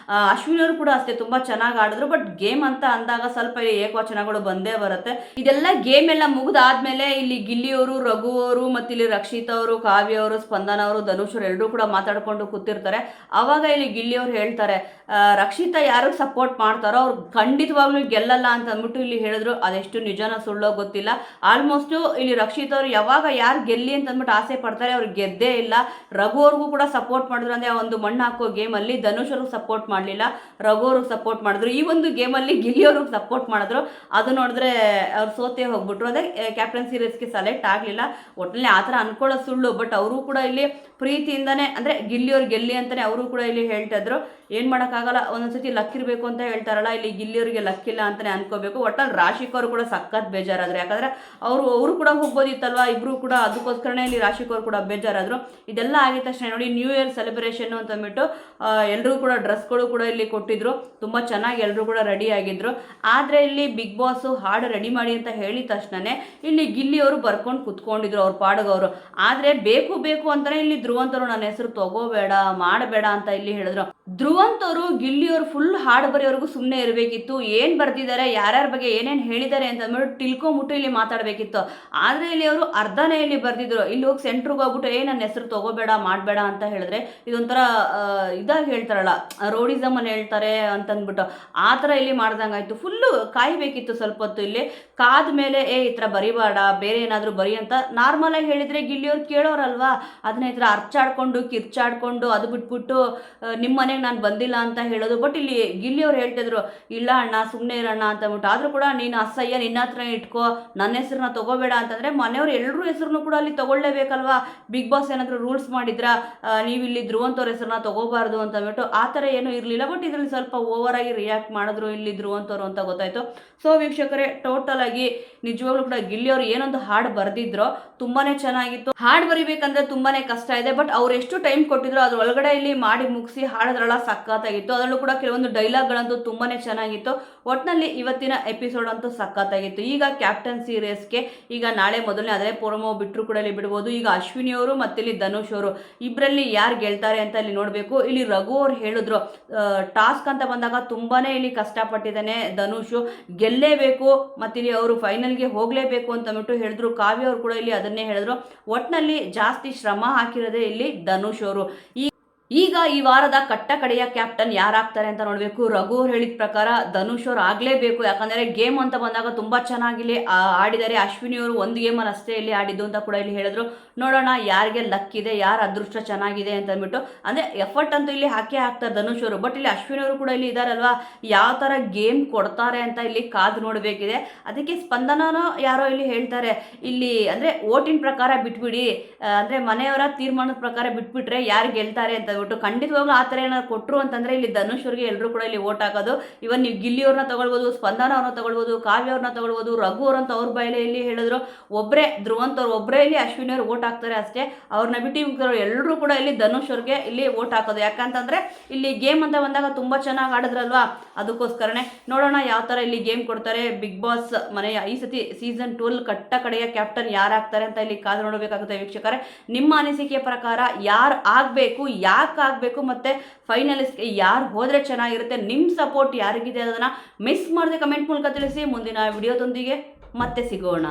ಅಶ್ವಿನಿ ಅವರು ಕೂಡ ಅಷ್ಟೇ ತುಂಬ ಚೆನ್ನಾಗಿ ಆಡಿದ್ರು. ಬಟ್ ಗೇಮ್ ಅಂತ ಅಂದಾಗ ಸ್ವಲ್ಪ ಏಕವಚನಗಳು ಬಂದೇ ಬರುತ್ತೆ. ಇದೆಲ್ಲ ಗೇಮ್ ಎಲ್ಲ ಮುಗಿದಾದ್ಮೇಲೆ ಇಲ್ಲಿ ಗಿಲ್ಲಿಯವರು, ರಘು ಅವರು ಮತ್ತು ಇಲ್ಲಿ ರಕ್ಷಿತಾ ಅವರು, ಕಾವ್ಯ ಅವರು, ಸ್ಪಂದನ ಅವರು, ಧನುಷ್ ಅವರು ಎಲ್ಲರೂ ಕೂಡ ಮಾತಾಡ್ಕೊಂಡು ಕೂತಿರ್ತಾರೆ. ಆವಾಗ ಇಲ್ಲಿ ಗಿಲ್ಲಿಯವರು ಹೇಳ್ತಾರೆ, ರಕ್ಷಿತಾ ಯಾರು ಸಪೋರ್ಟ್ ಮಾಡ್ತಾರೋ ಅವ್ರು ಖಂಡಿತವಾಗ್ಲೂ ಗೆಲ್ಲಲ್ಲ ಅಂತ ಅಂದ್ಬಿಟ್ಟು ಇಲ್ಲಿ ಹೇಳಿದ್ರು. ಅದೆಷ್ಟು ನಿಜನ ಸುಳ್ಳೋ ಗೊತ್ತಿಲ್ಲ. ಆಲ್ಮೋಸ್ಟು ಇಲ್ಲಿ ರಕ್ಷಿತ್ ಅವರು ಯಾವಾಗ ಯಾರು ಗೆಲ್ಲಿ ಅಂತ ಅಂದ್ಬಿಟ್ಟು ಆಸೆ ಪಡ್ತಾರೆ ಅವ್ರು ಗೆದ್ದೇ ಇಲ್ಲ. ರಘು ಅವ್ರಿಗೂ ಕೂಡ ಸಪೋರ್ಟ್ ಮಾಡಿದ್ರು. ಅಂದರೆ ಒಂದು ಮಣ್ಣು ಹಾಕೋ ಗೇಮಲ್ಲಿ ಧನುಷ್ ಅವ್ರಿಗೆ ಸಪೋರ್ಟ್ ಮಾಡಲಿಲ್ಲ, ರಘು ಅವ್ರಿಗೆ ಸಪೋರ್ಟ್ ಮಾಡಿದ್ರು. ಈ ಒಂದು ಗೇಮಲ್ಲಿ ಗಿಲ್ಲಿ ಅವ್ರಿಗೆ ಸಪೋರ್ಟ್ ಮಾಡಿದ್ರು. ಅದು ನೋಡಿದ್ರೆ ಅವ್ರು ಸೋತೆ ಹೋಗ್ಬಿಟ್ರು. ಅದೇ ಕ್ಯಾಪ್ಟನ್ಸಿ ರೇಸ್ಗೆ ಸೆಲೆಕ್ಟ್ ಆಗಲಿಲ್ಲ. ಒಟ್ಟಿನಲ್ಲಿ ಆ ಥರ ಅನ್ಕೊಳ್ಳೋ ಸುಳ್ಳು. ಬಟ್ ಅವರು ಕೂಡ ಇಲ್ಲಿ ಪ್ರೀತಿಯಿಂದನೇ ಅಂದರೆ ಗಿಲ್ಲಿಯವ್ರು ಗೆಲ್ಲಿ ಅಂತಲೇ ಅವರು ಕೂಡ ಇಲ್ಲಿ ಹೇಳ್ತಾ ಇದ್ರು. ಏನು ಮಾಡೋಕ್ಕಾಗಲ್ಲ, ಒಂದೊಂದ್ಸತಿ ಲಕ್ ಇರಬೇಕು ಅಂತ ಹೇಳ್ತಾರಲ್ಲ, ಇಲ್ಲಿ ಗಿಲ್ಲಿಯವ್ರಿಗೆ ಲಕ್ ಇಲ್ಲ ಅಂತಲೇ ಅನ್ಕೋಬೇಕು. ಒಟ್ಟಲ್ಲಿ ರಾಶಿಕ್ ಅವರು ಕೂಡ ಸಖತ್ ಬೇಜಾರಾದ್ರು. ಯಾಕಂದರೆ ಅವರು ಕೂಡ ಹೋಗ್ಬೋದಿತ್ತಲ್ವ ಇಬ್ಬರು ಕೂಡ, ಅದಕ್ಕೋಸ್ಕರನೇ ಇಲ್ಲಿ ರಾಶಿಕ್ ಅವರು ಕೂಡ ಬೇಜಾರಾದರು. ಇದೆಲ್ಲ ಆಗಿದ ತಕ್ಷಣ ನೋಡಿ ನ್ಯೂ ಇಯರ್ ಸೆಲೆಬ್ರೇಷನ್ ಅಂತಂದ್ಬಿಟ್ಟು ಎಲ್ಲರೂ ಕೂಡ ಡ್ರೆಸ್ಗಳು ಕೂಡ ಇಲ್ಲಿ ಕೊಟ್ಟಿದ್ರು. ತುಂಬ ಚೆನ್ನಾಗಿ ಎಲ್ಲರೂ ಕೂಡ ರೆಡಿ ಆಗಿದ್ರು. ಆದರೆ ಇಲ್ಲಿ ಬಿಗ್ ಬಾಸು ಹಾಡು ರೆಡಿ ಮಾಡಿ ಅಂತ ಹೇಳಿದ ತಕ್ಷಣವೇ ಇಲ್ಲಿ ಗಿಲ್ಲಿಯವರು ಮಾಡ್ಕೊಂಡು ಕುತ್ಕೊಂಡಿದ್ರು ಅವ್ರ ಪಾಡುಗವರು. ಆದರೆ ಬೇಕು ಬೇಕು ಅಂತಲೇ ಇಲ್ಲಿ ಧ್ರುವಂತರು ನನ್ನ ಹೆಸರು ತಗೋಬೇಡ ಮಾಡಬೇಡ ಅಂತ ಇಲ್ಲಿ ಹೇಳಿದ್ರು. ಧ್ರುವಂತವರು ಗಿಲ್ಲಿಯವರು ಫುಲ್ ಹಾಡು ಬರೆಯೋವರೆಗೂ ಸುಮ್ಮನೆ ಇರಬೇಕಿತ್ತು. ಏನು ಬರ್ದಿದ್ದಾರೆ, ಯಾರ್ಯಾರ ಬಗ್ಗೆ ಏನೇನು ಹೇಳಿದ್ದಾರೆ ಅಂತ ಅಂದ್ಬಿಟ್ಟು ತಿಳ್ಕೊಂಬಿಟ್ಟು ಇಲ್ಲಿ ಮಾತಾಡಬೇಕಿತ್ತು. ಆದರೆ ಇಲ್ಲಿ ಅವರು ಅರ್ಧನೇ ಇಲ್ಲಿ ಬರ್ದಿದ್ರು. ಇಲ್ಲಿ ಹೋಗಿ ಸೆಂಟ್ರಿಗೆ ಹೋಗ್ಬಿಟ್ಟು ನನ್ನ ಹೆಸರು ತಗೋಬೇಡ ಮಾಡಬೇಡ ಅಂತ ಹೇಳಿದ್ರೆ ಇದೊಂಥರ ಇದಾಗಿ ಹೇಳ್ತಾರಲ್ಲ, ರೋಡಿಸಮಲ್ಲಿ ಹೇಳ್ತಾರೆ ಅಂತಂದ್ಬಿಟ್ಟು ಆ ಥರ ಇಲ್ಲಿ ಮಾಡ್ದಂಗಾಯ್ತು. ಫುಲ್ಲು ಕಾಯಬೇಕಿತ್ತು ಸ್ವಲ್ಪ ಹೊತ್ತು. ಇಲ್ಲಿ ಕಾದ ಮೇಲೆ ಈ ಥರ ಬರಿಬೇಡ, ಬೇರೆ ಏನಾದರೂ ಬರಿ ಅಂತ ನಾರ್ಮಲಾಗಿ ಹೇಳಿದರೆ ಗಿಲ್ಲಿಯವ್ರು ಕೇಳೋರಲ್ವಾ. ಅದನ್ನ ಈ ಥರ ಅರ್ಚಾಡ್ಕೊಂಡು ಕಿರ್ಚಾಡ್ಕೊಂಡು ಅದು ಬಿಟ್ಬಿಟ್ಟು ನಿಮ್ಮ ಮನೆಗೆ ನಾನು ಬಂದಿಲ್ಲ ಅಂತ ಹೇಳೋದು. ಬಟ್ ಇಲ್ಲಿ ಗಿಲ್ಲಿಯವ್ರು ಹೇಳ್ತಿದ್ರು, ಇಲ್ಲ ಅಣ್ಣ ಸುಮ್ಮನೆ ಇರೋಣ ಅಂತ ಅಂದ್ಬಿಟ್ಟು. ಆದರೂ ಕೂಡ ನೀನು ಅಸಹ್ಯ ನಿನ್ನ ಹತ್ರ ಇಟ್ಕೋ, ನನ್ನ ಹೆಸರನ್ನ ತಗೋಬೇಡ ಅಂತಂದರೆ ಮನೆಯವ್ರು ಎಲ್ಲರೂ ಹೆಸರನ್ನು ಕೂಡ ಅಲ್ಲಿ ತಗೊಳ್ಳೇಬೇಕಲ್ವಾ. ಬಿಗ್ ಬಾಸ್ ಏನಾದರೂ ರೂಲ್ಸ್ ಮಾಡಿದ್ರ ನೀವು ಇಲ್ಲಿ ಧ್ರುವಂತವ್ರ ಹೆಸರನ್ನ ತಗೋಬಾರ್ದು ಅಂತ ಅಂದ್ಬಿಟ್ಟು ಆ ಥರ ಏನೂ ಇರಲಿಲ್ಲ. ಬಟ್ ಇದರಲ್ಲಿ ಸ್ವಲ್ಪ ಓವರಾಗಿ ರಿಯಾಕ್ಟ್ ಮಾಡಿದ್ರು ಇಲ್ಲಿ ಧ್ರುವಂತವ್ರು ಅಂತ ಗೊತ್ತಾಯಿತು. ಸೊ ವೀಕ್ಷಕರೇ, ಟೋಟಲ್ ಆಗಿ ನಿಜವಾಗ್ಲೂ ಕೂಡ ಗಿಲ್ಲಿಯವರು ಏನೊಂದು ಹಾಡು ಬರೆದಿದ್ರೋ ತುಂಬಾ ಚೆನ್ನಾಗಿತ್ತು. ಹಾಡು ಬರಿಬೇಕಂದ್ರೆ ತುಂಬಾ ಕಷ್ಟ ಇದೆ. ಬಟ್ ಅವ್ರು ಎಷ್ಟು ಟೈಮ್ ಕೊಟ್ಟಿದ್ರು ಅದ್ರ ಒಳಗಡೆ ಇಲ್ಲಿ ಮಾಡಿ ಮುಗಿಸಿ ಹಾಡೋದ್ರಲ್ಲ ಸಖತ್ತಾಗಿತ್ತು. ಅದರಲ್ಲೂ ಕೂಡ ಕೆಲವೊಂದು ಡೈಲಾಗ್ಗಳಂತೂ ತುಂಬಾ ಚೆನ್ನಾಗಿತ್ತು. ಒಟ್ಟಿನಲ್ಲಿ ಇವತ್ತಿನ ಎಪಿಸೋಡ್ ಅಂತೂ ಸಖತ್ತಾಗಿತ್ತು. ಈಗ ಕ್ಯಾಪ್ಟನ್ಸಿ ರೇಸ್ಗೆ ಈಗ ನಾಳೆ ಮೊದಲನೇ ಅದೇ ಪ್ರೋಮೋ ಬಿಟ್ಟರು ಕೂಡ ಇಲ್ಲಿ ಬಿಡ್ಬೋದು. ಈಗ ಅಶ್ವಿನಿ ಅವರು ಮತ್ತು ಇಲ್ಲಿ ಧನುಷ್ ಅವರು ಇಬ್ಬರಲ್ಲಿ ಯಾರು ಗೆಲ್ತಾರೆ ಅಂತ ಇಲ್ಲಿ ನೋಡಬೇಕು. ಇಲ್ಲಿ ರಘು ಅವ್ರು ಹೇಳಿದ್ರು ಟಾಸ್ಕ್ ಅಂತ ಬಂದಾಗ ತುಂಬಾ ಇಲ್ಲಿ ಕಷ್ಟಪಟ್ಟಿದ್ದಾನೆ ಧನುಷು, ಗೆಲ್ಲೇಬೇಕು ಮತ್ತು ಇಲ್ಲಿ ಅವರು ಫೈನಲ್ಗೆ ಹೋಗಲೇಬೇಕು ಅಂತ ಅಂದ್ಬಿಟ್ಟು ಹೇಳಿದ್ರು. ಕಾವ್ಯ ಅವರು ಕೂಡ ಇಲ್ಲಿ ಅದನ್ನೇ ಹೇಳಿದ್ರು. ಒಟ್ಟಿನಲ್ಲಿ ಜಾಸ್ತಿ ಶ್ರಮ ಹಾಕಿರೋದೇ ಇಲ್ಲಿ ಧನುಷ್ ಅವರು. ಈಗ ಈ ವಾರದ ಕಡೆಯ ಕ್ಯಾಪ್ಟನ್ ಯಾರಾಗ್ತಾರೆ ಅಂತ ನೋಡಬೇಕು. ರಘು ಅವ್ರು ಹೇಳಿದ ಪ್ರಕಾರ ಧನುಷ್ ಅವ್ರು ಆಗಲೇಬೇಕು. ಯಾಕಂದರೆ ಗೇಮ್ ಅಂತ ಬಂದಾಗ ತುಂಬ ಚೆನ್ನಾಗಿ ಇಲ್ಲಿ ಆಡಿದ್ದಾರೆ. ಅಶ್ವಿನಿ ಅವರು ಒಂದು ಗೇಮಲ್ಲಿ ಅಷ್ಟೇ ಇಲ್ಲಿ ಆಡಿದ್ದು ಅಂತ ಕೂಡ ಇಲ್ಲಿ ಹೇಳಿದ್ರು. ನೋಡೋಣ ಯಾರಿಗೆ ಲಕ್ ಇದೆ, ಯಾರ ಅದೃಷ್ಟ ಚೆನ್ನಾಗಿದೆ ಅಂತ ಅಂದ್ಬಿಟ್ಟು. ಅಂದರೆ ಎಫರ್ಟ್ ಅಂತೂ ಇಲ್ಲಿ ಹಾಕೇ ಹಾಕ್ತಾರೆ ಧನುಷ್ ಅವರು. ಬಟ್ ಇಲ್ಲಿ ಅಶ್ವಿನಿ ಅವರು ಕೂಡ ಇಲ್ಲಿ ಇದ್ದಾರಲ್ವಾ, ಯಾವ ಥರ ಗೇಮ್ ಕೊಡ್ತಾರೆ ಅಂತ ಇಲ್ಲಿ ಕಾದು ನೋಡಬೇಕಿದೆ. ಅದಕ್ಕೆ ಸ್ಪಂದನನೋ ಯಾರೋ ಇಲ್ಲಿ ಹೇಳ್ತಾರೆ, ಇಲ್ಲಿ ಅಂದರೆ ಓಟಿನ ಪ್ರಕಾರ ಬಿಟ್ಬಿಡಿ, ಅಂದರೆ ಮನೆಯವರ ತೀರ್ಮಾನದ ಪ್ರಕಾರ ಬಿಟ್ಬಿಟ್ರೆ ಯಾರು ಗೆಲ್ತಾರೆ ಅಂತ ಹೇಳ್ಬಿಟ್ಟು. ಖಂಡಿತವಾಗ್ಲೂ ಆ ಥರ ಏನಾದ್ರು ಕೊಟ್ಟರು ಅಂತಂದರೆ ಇಲ್ಲಿ ಧನುಷ್ ಅವ್ರಿಗೆ ಎಲ್ಲರೂ ಕೂಡ ಇಲ್ಲಿ ಓಟ್ ಹಾಕೋದು. ಇವನ್ ನೀವು ಗಿಲ್ಲಿಯವ್ರನ್ನ ತಗೊಳ್ಬೋದು, ಸ್ಪಂದನ ಅವ್ರನ್ನ ತಗೊಳ್ಬೋದು, ಕಾವ್ಯ ಅವ್ರನ್ನ ತಗೊಳ್ಬೋದು, ರಘು ಅವ್ರಂತ ಅವ್ರ ಬಾಯಲ್ಲಿ ಇಲ್ಲಿ ಹೇಳಿದ್ರು. ಒಬ್ಬರೇ ಧ್ರುವಂತವ್ರು ಒಬ್ಬರೇ ಇಲ್ಲಿ ಅಶ್ವಿನಿ ಅವ್ರು ಓಟ್ ಹಾಕ್ತಾರೆ ಅಷ್ಟೇ. ಅವ್ರನ್ನ ಬಿಟ್ಟು ಮುಗಿದವರು ಎಲ್ಲರೂ ಕೂಡ ಇಲ್ಲಿ ಧನುಷ್ ಅವ್ರಿಗೆ ಇಲ್ಲಿ ಓಟ್ ಹಾಕೋದು. ಯಾಕಂತಂದರೆ ಇಲ್ಲಿ ಗೇಮ್ ಅಂತ ಬಂದಾಗ ತುಂಬ ಚೆನ್ನಾಗಿ ಆಡಿದ್ರಲ್ವಾ, ಅದಕ್ಕೋಸ್ಕರನೇ. ನೋಡೋಣ ಯಾವ ಥರ ಇಲ್ಲಿ ಗೇಮ್ ಕೊಡ್ತಾರೆ. ಬಿಗ್ ಬಾಸ್ ಮನೆಯ ಈ ಸತಿ ಸೀಸನ್ 12 ಕಡೆಯ ಕ್ಯಾಪ್ಟನ್ ಯಾರಾಗ್ತಾರೆ ಅಂತ ಇಲ್ಲಿ ಕಾದು ನೋಡಬೇಕಾಗುತ್ತೆ ವೀಕ್ಷಕರೇ. ನಿಮ್ಮ ಅನಿಸಿಕೆಯ ಪ್ರಕಾರ ಯಾರು ಆಗಬೇಕು, ಯಾಕೆ ಆಗಬೇಕು, ಮತ್ತು ಫೈನಲಿಸ್ಟ್ಗೆ ಯಾರು ಹೋದರೆ ಚೆನ್ನಾಗಿರುತ್ತೆ, ನಿಮ್ಮ ಸಪೋರ್ಟ್ ಯಾರಿಗಿದೆ ಅದನ್ನು ಮಿಸ್ ಮಾಡದೆ ಕಮೆಂಟ್ ಮೂಲಕ ತಿಳಿಸಿ. ಮುಂದಿನ ವಿಡಿಯೋದೊಂದಿಗೆ ಮತ್ತೆ ಸಿಗೋಣ.